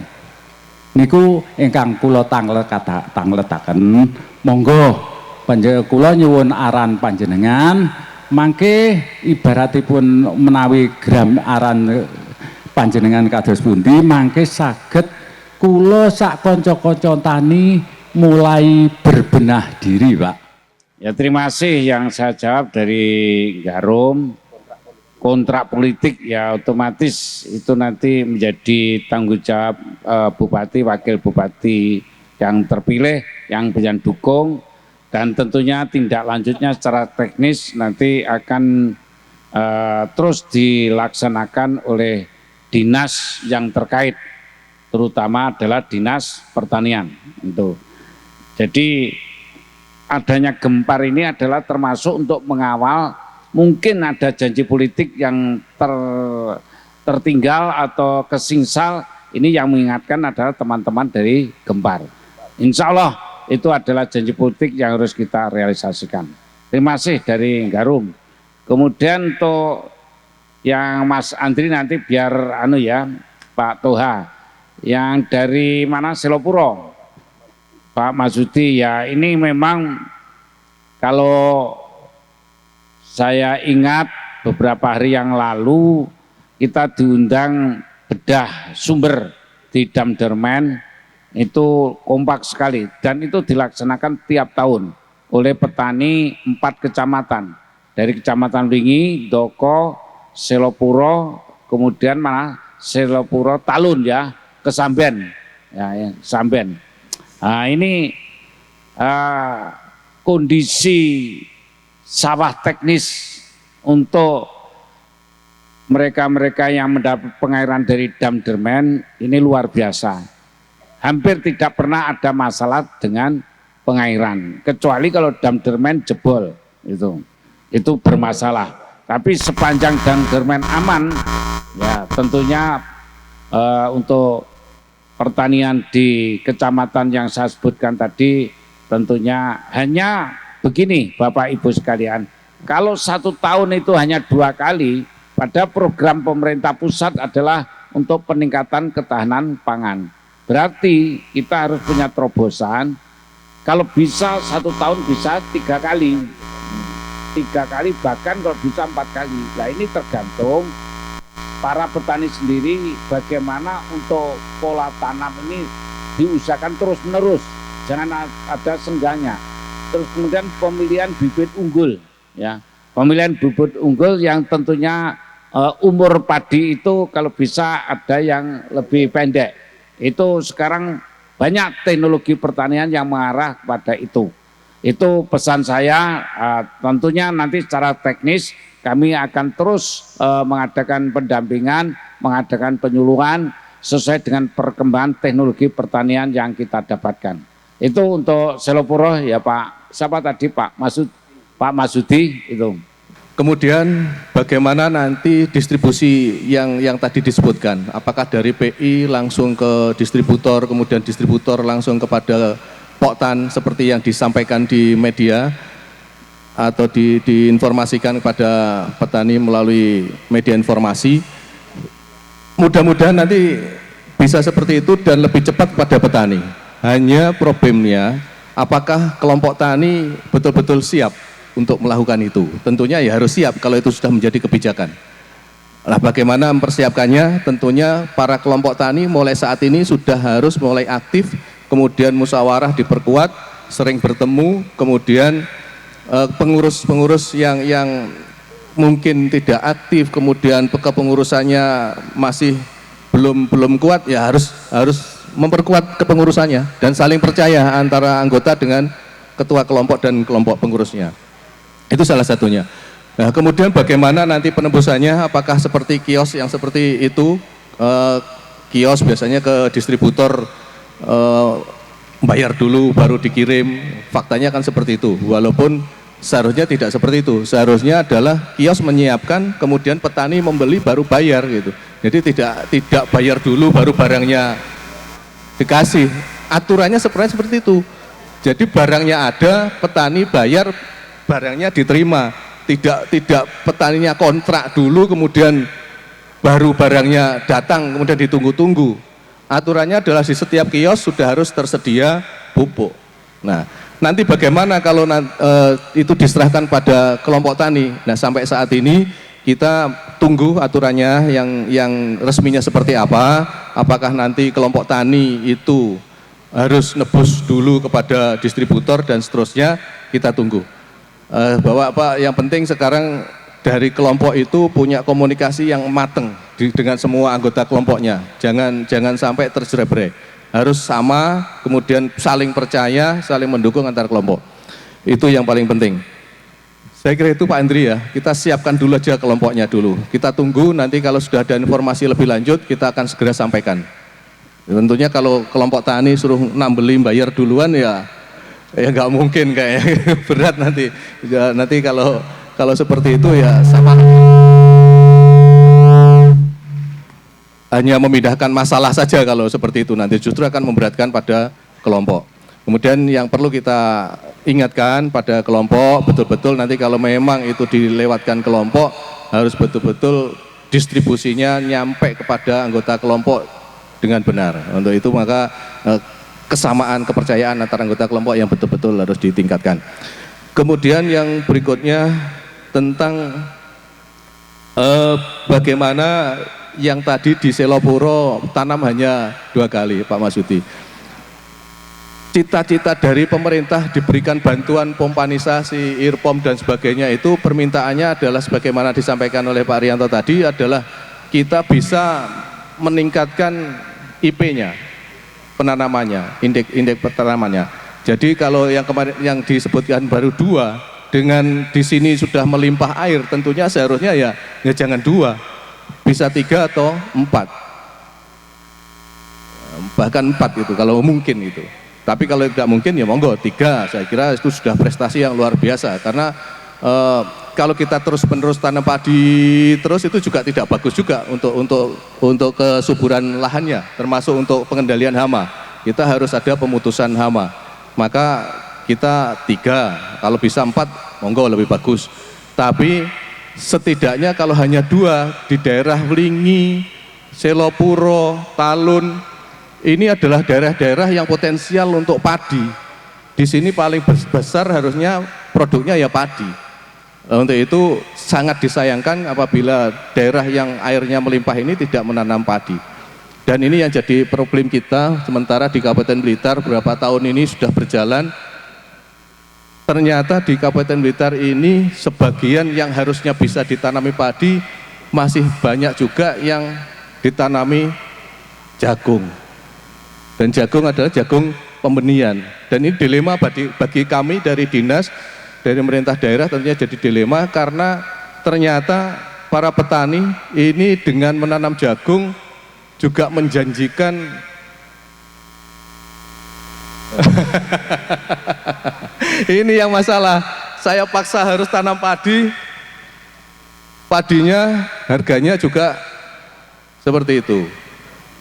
niku ingkang kula tangletaken monggo kula nyuwun aran panjenengan mangke ibaratipun menawi gram aran panjenengan kados pundi mangke saged kula sak kanca-kanca tani mulai berbenah diri, Pak. Ya, terima kasih. Yang saya jawab dari Garum, kontrak politik ya otomatis itu nanti menjadi tanggung jawab bupati, wakil bupati yang terpilih, yang bisa dukung, dan tentunya tindak lanjutnya secara teknis nanti akan terus dilaksanakan oleh dinas yang terkait, terutama adalah dinas pertanian. Jadi adanya Gempar ini adalah termasuk untuk mengawal mungkin ada janji politik yang tertinggal atau kesingsal. Ini yang mengingatkan adalah teman-teman dari Gempar. Insya Allah itu adalah janji politik yang harus kita realisasikan. Terima kasih dari Garum. Kemudian untuk yang Mas Andri nanti biar Pak Toha. Yang dari mana, Selopuro, Pak Masudi, ya ini memang kalau saya ingat beberapa hari yang lalu kita diundang bedah sumber di Damdermen, itu kompak sekali dan itu dilaksanakan tiap tahun oleh petani 4 kecamatan, dari Kecamatan Wingi, Doko, Selopuro, kemudian Selopuro Talun ya, ke Samben ya, Samben. Nah, ini kondisi sawah teknis untuk mereka-mereka yang mendapat pengairan dari Damdermen ini luar biasa. Hampir tidak pernah ada masalah dengan pengairan, kecuali kalau Damdermen jebol itu bermasalah. Tapi sepanjang Damdermen aman, ya tentunya untuk pertanian di kecamatan yang saya sebutkan tadi tentunya hanya begini Bapak Ibu sekalian, kalau 1 tahun itu hanya 2 kali, pada program pemerintah pusat adalah untuk peningkatan ketahanan pangan. Berarti kita harus punya terobosan, kalau bisa 1 tahun bisa 3 kali, 3 kali bahkan kalau bisa 4 kali. Nah ini tergantung para petani sendiri bagaimana untuk pola tanam ini diusahakan terus menerus, jangan ada sengganya. Terus kemudian pemilihan bibit unggul ya, pemilihan bibit unggul yang tentunya umur padi itu kalau bisa ada yang lebih pendek. Itu sekarang banyak teknologi pertanian yang mengarah kepada itu. Itu pesan saya, tentunya nanti secara teknis kami akan terus mengadakan pendampingan, mengadakan penyuluhan sesuai dengan perkembangan teknologi pertanian yang kita dapatkan. Itu untuk Selopuro ya Pak, siapa tadi Pak Masudi itu. Kemudian bagaimana nanti distribusi yang tadi disebutkan? Apakah dari PI langsung ke distributor, kemudian distributor langsung kepada Poktan seperti yang disampaikan di media, atau diinformasikan kepada petani melalui media informasi? Mudah-mudahan nanti bisa seperti itu dan lebih cepat kepada petani. Hanya problemnya apakah kelompok tani betul-betul siap untuk melakukan itu? Tentunya ya harus siap kalau itu sudah menjadi kebijakan. Nah, bagaimana mempersiapkannya? Tentunya para kelompok tani mulai saat ini sudah harus mulai aktif, kemudian musyawarah diperkuat, sering bertemu, kemudian pengurus-pengurus yang mungkin tidak aktif, kemudian kepengurusannya masih belum kuat, ya harus memperkuat kepengurusannya dan saling percaya antara anggota dengan ketua kelompok dan kelompok pengurusnya. Itu salah satunya. Nah, kemudian bagaimana nanti penembusannya? Apakah seperti kios yang seperti itu? Kios biasanya ke distributor bayar dulu baru dikirim. Faktanya kan seperti itu. Walaupun seharusnya tidak seperti itu. Seharusnya adalah kios menyiapkan, kemudian petani membeli baru bayar gitu. Jadi tidak bayar dulu baru barangnya dikasih. Aturannya sebenarnya seperti itu. Jadi barangnya ada, petani bayar, barangnya diterima. Tidak petaninya kontrak dulu kemudian baru barangnya datang kemudian ditunggu-tunggu. aturannya adalah di setiap kios sudah harus tersedia pupuk. Nah, nanti bagaimana kalau itu diserahkan pada kelompok tani? Nah, sampai saat ini kita tunggu aturannya yang resminya seperti apa. Apakah nanti kelompok tani itu harus nebus dulu kepada distributor dan seterusnya, kita tunggu. Bahwa yang penting sekarang dari kelompok itu punya komunikasi yang mateng dengan semua anggota kelompoknya. Jangan sampai terjerebrek. Harus sama, kemudian saling percaya, saling mendukung antar kelompok. Itu yang paling penting. Saya kira itu Pak Andri ya, kita siapkan dulu aja kelompoknya dulu. Kita tunggu, nanti kalau sudah ada informasi lebih lanjut, kita akan segera sampaikan. Tentunya kalau kelompok tani suruh beli bayar duluan ya nggak mungkin, kayak berat nanti. Ya, nanti kalau seperti itu ya sama hanya memindahkan masalah saja. Kalau seperti itu nanti justru akan memberatkan pada kelompok. Kemudian yang perlu kita ingatkan pada kelompok, betul-betul nanti kalau memang itu dilewatkan kelompok, harus betul-betul distribusinya nyampe kepada anggota kelompok dengan benar. Untuk itu maka kesamaan kepercayaan antara anggota kelompok yang betul-betul harus ditingkatkan. Kemudian yang berikutnya tentang bagaimana yang tadi di Selopuro tanam hanya 2 kali, Pak Marsudi. Cita-cita dari pemerintah diberikan bantuan pompanisasi, IRPOM dan sebagainya itu permintaannya adalah sebagaimana disampaikan oleh Pak Rianto tadi, adalah kita bisa meningkatkan IP-nya, penanamannya, indeks penanamannya. Jadi kalau yang kemarin yang disebutkan baru 2, dengan di sini sudah melimpah air, tentunya seharusnya ya jangan 2, bisa 3 atau 4, bahkan 4 itu kalau mungkin itu. Tapi kalau tidak mungkin ya monggo 3. Saya kira itu sudah prestasi yang luar biasa, karena kalau kita terus-menerus tanam padi terus itu juga tidak bagus juga untuk kesuburan lahannya, termasuk untuk pengendalian hama. Kita harus ada pemutusan hama. Maka kita 3, kalau bisa 4 monggo lebih bagus. Tapi setidaknya kalau hanya 2 di daerah Wlingi, Selopuro, Talun, ini adalah daerah-daerah yang potensial untuk padi. Di sini paling besar harusnya produknya ya padi. Untuk itu sangat disayangkan apabila daerah yang airnya melimpah ini tidak menanam padi. Dan ini yang jadi problem kita, sementara di Kabupaten Blitar beberapa tahun ini sudah berjalan. Ternyata di Kabupaten Blitar ini sebagian yang harusnya bisa ditanami padi, masih banyak juga yang ditanami jagung. Dan jagung adalah jagung pembenihan. Dan ini dilema bagi kami dari dinas, dari pemerintah daerah tentunya jadi dilema, karena ternyata para petani ini dengan menanam jagung juga menjanjikan ini yang masalah. Saya paksa harus tanam padi, padinya harganya juga seperti itu.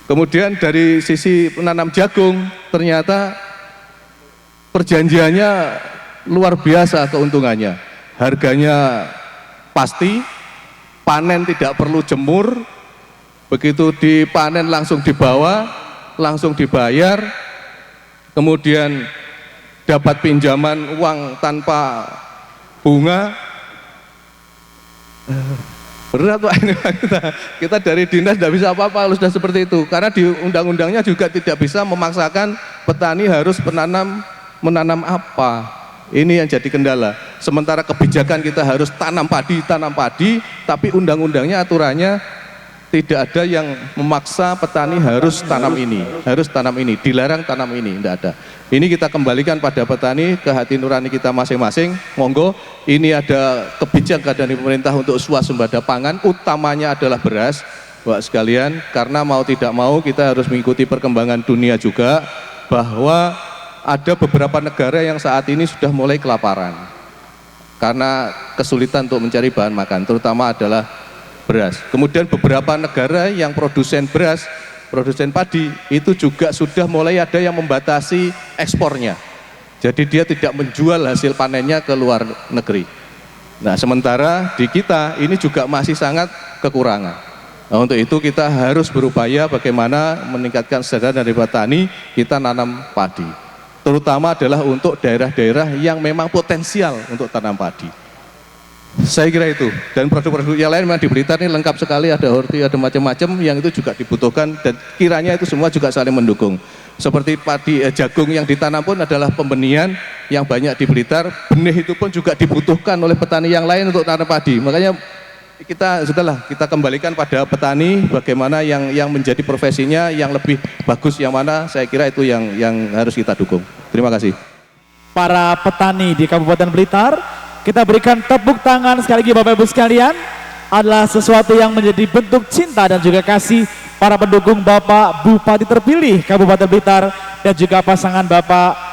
Kemudian dari sisi penanam jagung ternyata perjanjiannya luar biasa keuntungannya. Harganya pasti, panen tidak perlu jemur, begitu dipanen langsung dibawa, langsung dibayar, kemudian dapat pinjaman uang tanpa bunga. Berat Pak, ini kita dari dinas tidak bisa apa-apa kalau sudah seperti itu, karena di undang-undangnya juga tidak bisa memaksakan petani harus menanam apa. Ini yang jadi kendala. Sementara kebijakan kita harus tanam padi, tapi undang-undangnya aturannya tidak ada yang memaksa petani harus tanam ini, dilarang tanam ini, tidak ada. Ini kita kembalikan pada petani, ke hati nurani kita masing-masing. Monggo, ini ada kebijakan dari pemerintah untuk swasembada pangan, utamanya adalah beras, Bapak sekalian, karena mau tidak mau kita harus mengikuti perkembangan dunia juga, bahwa ada beberapa negara yang saat ini sudah mulai kelaparan karena kesulitan untuk mencari bahan makan, terutama adalah beras. Kemudian beberapa negara yang produsen beras, produsen padi, itu juga sudah mulai ada yang membatasi ekspornya. Jadi dia tidak menjual hasil panennya ke luar negeri. Nah, sementara di kita ini juga masih sangat kekurangan. Nah, untuk itu kita harus berupaya bagaimana meningkatkan kesadaran dari petani, kita nanam padi. Terutama adalah untuk daerah-daerah yang memang potensial untuk tanam padi. Saya kira itu. Dan produk-produk yang lain memang di Blitar ini lengkap sekali, ada horti, ada macam-macam yang itu juga dibutuhkan dan kiranya itu semua juga saling mendukung. Seperti padi, jagung yang ditanam pun adalah pembenihan yang banyak di Blitar. Benih itu pun juga dibutuhkan oleh petani yang lain untuk tanam padi. Makanya kita kembalikan pada petani bagaimana yang menjadi profesinya yang lebih bagus yang mana, saya kira itu yang harus kita dukung. Terima kasih. Para petani di Kabupaten Blitar, kita berikan tepuk tangan sekali lagi Bapak Ibu sekalian. Adalah sesuatu yang menjadi bentuk cinta dan juga kasih para pendukung Bapak Bupati terpilih Kabupaten Blitar dan juga pasangan Bapak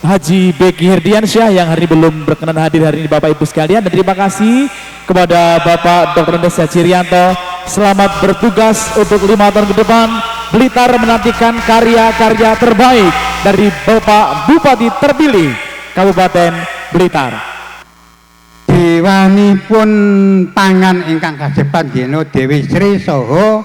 Haji Beki Herdiansyah yang hari ini belum berkenan hadir hari ini Bapak Ibu sekalian. Dan terima kasih kepada Bapak Dr. Andes Hajirianto. Selamat bertugas untuk 5 tahun ke depan. Blitar menantikan karya-karya terbaik dari Bapak Bupati terpilih Kabupaten Blitar. Dewanipun pangan ingkang kasebat Yeno Dewi Sri Soho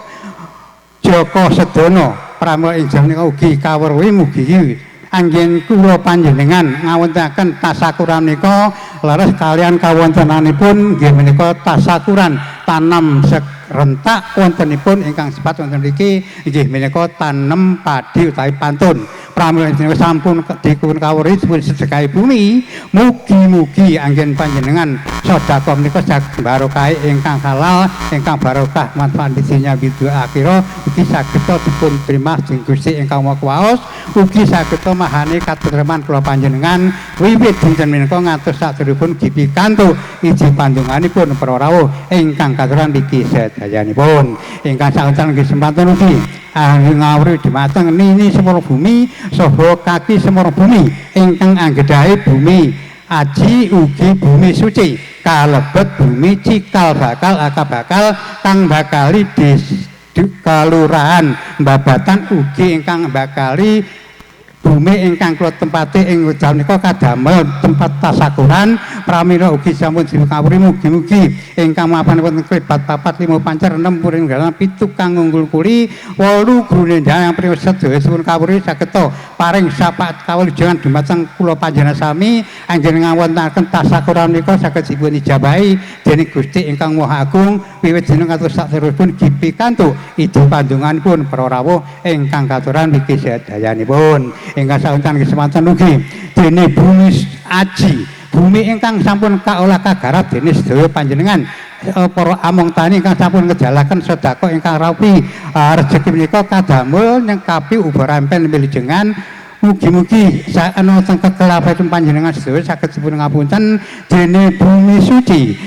Joko Sedono pramila ing jaman ugi kawruhi mugi anggen kula panjenengan ngawontenaken tasakuran menika leres kalian kawontenanipun nggih menika tasakuran tanam serentak wontenipun ingkang sebat wonten mriki nggih menika tanem padi utawi pantun. Pramila sampun dipun kawruhi dipun sedekahi bumi, mugi-mugi anggen panjenengan sedekah menika saged barokah ingkang halal, ingkang barokah manfaat disinya bidu akhira ugi saged dipun primah dening Gusti ingkang Maha Kuwaos, ugi saged mahane katentreman kula panjenengan wiwit dinten menika ngantos saderengipun gipi kantuk iji pandonganipun para rawuh ingkang katuran niki sedayanipun ingkang sauntan kesempatan ugi ngawuri dumateng nini semoro bumi saha kaki semoro bumi ingkang anggedahi bumi aji ugi bumi suci kalebet bumi cikal bakal akabakal kang bakali kalurahan babatan ugi ingkang bakali bumi ingkang kula tempati ing wekdal menika kadamel tempat tasakuran pramila ugi sampun dikawuri mugi-mugi ingkang mapan wonten klebat 4 5 pancer 6 puring dalam 7 kang unggul kuli 8 grune yang priwes sedaya sampun kawuri sageta paring sapat kawulijengan dumateng kula panjenengan sami anggen ngawontenaken tasakuran menika saged dipun ijabahi dening Gusti ingkang Maha Agung wiwit dina ngantos saderengipun gipi kantuk ide pandonganipun para rawuh ingkang katuran niki sedayanipun. Ingkang sauntan kesempatan ugi dene bumi aji bumi ingkang sampun kaolah kagarap dene sedaya panjenengan para among tani ingkang sampun ngejalaken sedekah ingkang rapi rejeki menika kadamel nyengkapi ubarampen milijengan mugi-mugi saena teng kekelapetipun panjenengan sedaya saged dipun ngapunten dene bumi suci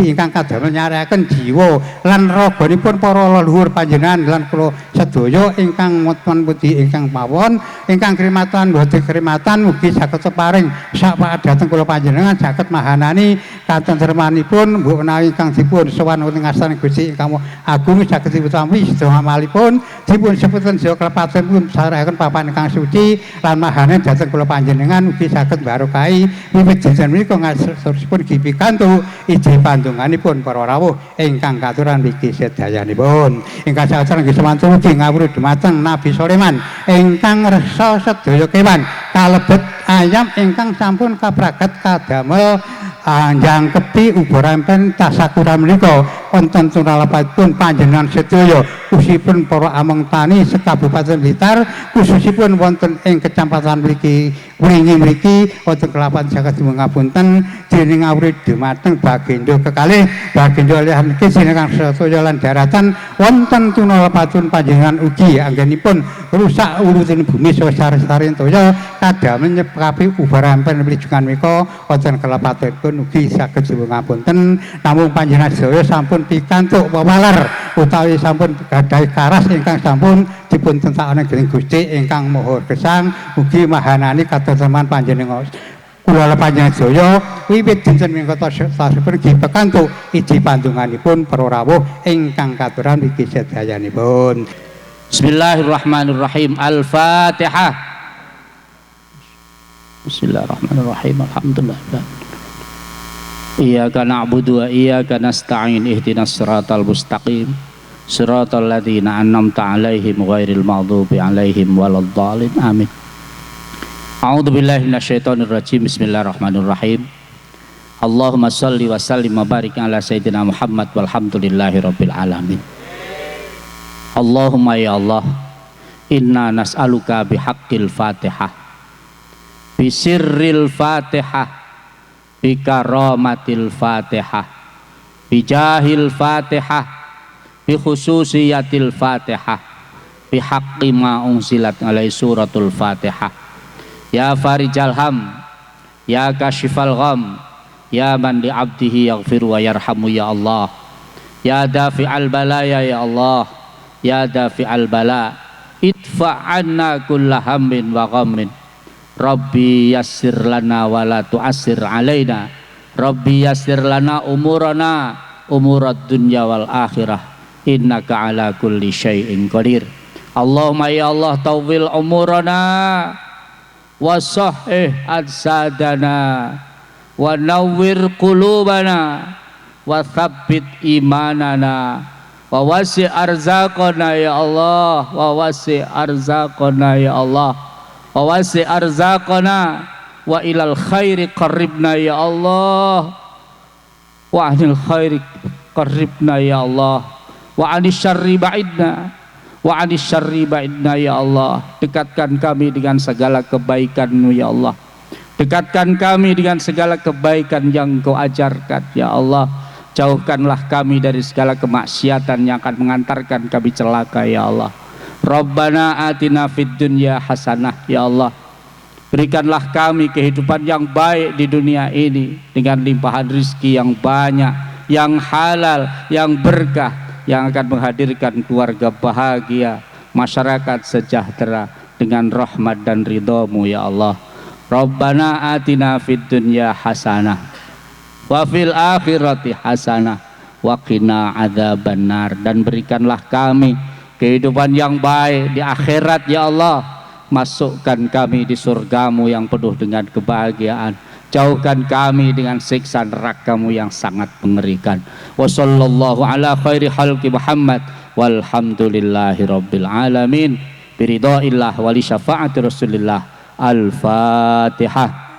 ingkang kadamel nyarekaken jiwa lan raganipun para leluhur panjenengan lan kula sedaya ingkang wonten putih ingkang pawon ingkang krimatan boten krimatan mugi saged paring sak dhateng kula panjenengan saged mahanani katentremanipun mbok menawi ingkang dipun sowan wonten ngarsane Gusti ingkang Agung saged dipun tampi sedaya amalipun dipun sepunten sedaya klepaten pun sarekaken papan ingkang suci lan mahane dhateng kula panjenengan ugi saged barokahi wiwit dinten menika ngaturipun gipi kantuk iji pandonganipun para rawuh ingkang katuran niki sedayanipun ingkang saestu nggih semanten ugi ngawuri dumateng Nabi Sulaiman ingkang resa sedaya kewan kalebet ayam ingkang sampun kapragat kadamel njangkepi ubarampen tasakuran menika wonten tunalapatipun panjenengan sedaya khususipun para among tani sekabupaten Blitar khususipun wonten ing kecamatan mriki wringi mriki wonten kelapan saged ngapunten dening ngawuri dumateng Bagindo kekalih Bagindo lihat niki jenengan sedaya lan daratan wonten tunalapatipun panjenengan ugi anggenipun rusak ulutin bumi sawetara-sari toya kadamel nyekapi ubarampen wilujungan menika wonten kelapatipun ugi saged dipun ngapunten namung panjenengan sedaya sampun pikantuk wewaler utawi sampun gadhahi karas ingkang sampun dipun tentakaken dening Gusti ingkang Maha Gesang ugi mahanani katentreman panjenengan kula panjenengan sedaya wiwit dinten menika tasipun pikantuk iji pandonganipun para rawuh ingkang katuran niki sedayanipun. Bismillahirrahmanirrahim. Al-Fatihah. Bismillahirrahmanirrahim. Alhamdulillah. Iyyaka na'budu wa iyyaka nasta'in ihdinas siratal mustaqim siratal ladzina an'amta 'alaihim ghairil maghdubi 'alaihim waladdallin amin. A'udzu billahi minasyaitonir rajim. Bismillahirrahmanirrahim. Allahumma shalli wa sallim wa barik ala sayyidina Muhammad walhamdulillahi rabbil alamin. Allahumma ya Allah, inna nas'aluka bihaqqil Fatihah, bisirril Fatihah, bikaramatil Fatihah, bijahil Fatihah, bikhususiyatil Fatihah, bihaqqi ma unzilat alai suratul Fatihah. Ya farijal ham, ya kashifal gham, ya man li abdihi yaghfiru wa yarhamu ya Allah, ya dafi'al balaya ya Allah, ya dafi'al bala, idfa' anna kulla hammin wa ghammin. Rabbi yassir lana wa la tu'assir alaina. Rabbi yassir lana umurana umurad dunya wal akhirah. Innaka ala kulli syai'in qadir. Allahumma ya Allah tawwil umurana wa sahih adsadana wa nawwir qulubana wa thabbit imanana wa wasi' arzaqana ya Allah, wa wasi' arzaqana ya Allah, wa wasi' arzaqana wa ilal khairi qarribna ya Allah, wa anil khairi qarribna ya Allah, wa anis syarri ba'idna, wa anis syarri ba'idna ya Allah. Dekatkan kami dengan segala kebaikan-Mu ya Allah, dekatkan kami dengan segala kebaikan yang Kau ajarkan ya Allah. Jauhkanlah kami dari segala kemaksiatan yang akan mengantarkan kami celaka ya Allah. Rabbana atina fid dunya hasanah ya Allah. Berikanlah kami kehidupan yang baik di dunia ini dengan limpahan rizki yang banyak, yang halal, yang berkah, yang akan menghadirkan keluarga bahagia, masyarakat sejahtera dengan rahmat dan ridha-Mu ya Allah. Rabbana atina fid dunya hasanah wa fil akhirati hasanah wa qina adzabannar. Dan berikanlah kami kehidupan yang baik di akhirat ya Allah. Masukkan kami di surga-Mu yang penuh dengan kebahagiaan. Jauhkan kami dengan siksa neraka-Mu yang sangat mengerikan. Wa sallallahu ala khairi khalqi Muhammad walhamdulillahi rabbil alamin. Biridhaillah wa li syafaati Rasulillah. Al-Fatihah.